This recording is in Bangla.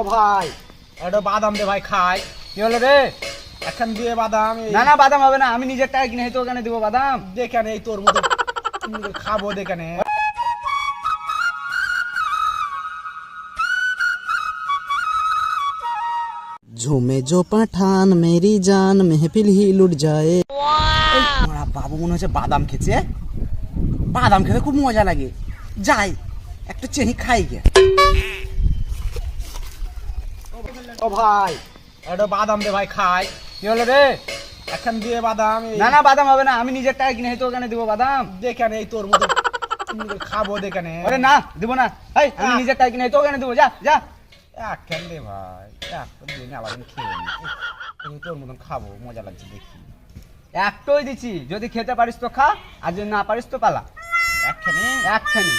ও ভাই একটা বাদাম দে ভাই খাই। কি হলো রে? এখন দিয়ে বাদাম না না বাদাম হবে না, আমি নিজের টাকা কিনে তো ওখানে দিব বাদাম। দেখানে এই তোর মতো খাবো দেখানে। झूमे जो पठान मेरी जान महफिल ही लुट जाए। আমার বাবু মনে হচ্ছে বাদাম খেছে। বাদাম খেতে খুব মজা লাগে, যাই একটা চেনি খাই গে। ও ভাই একটা বাদাম দে ভাই খাই। কি হলো রে? এখন দিয়ে বাদাম না না বাদাম হবে না, আমি নিজের টাকা কিনে তো ওখানে দিব বাদাম। দেখানে এই তোর মতো খাবো দেখানে। আরে না দিব না, এই আমি নিজের টাকা কিনে তো ওখানে দিব, যা যা। এখন দে ভাই, একটা দিন আলাদা খেয়ে নি। আমি তোর মতন খাবো, মজা লাগছে দেখি। একটাই দিচ্ছি, যদি খেতে পারিস তো খা, আর যদি না পারিস তো পালা। একখানে একখানি।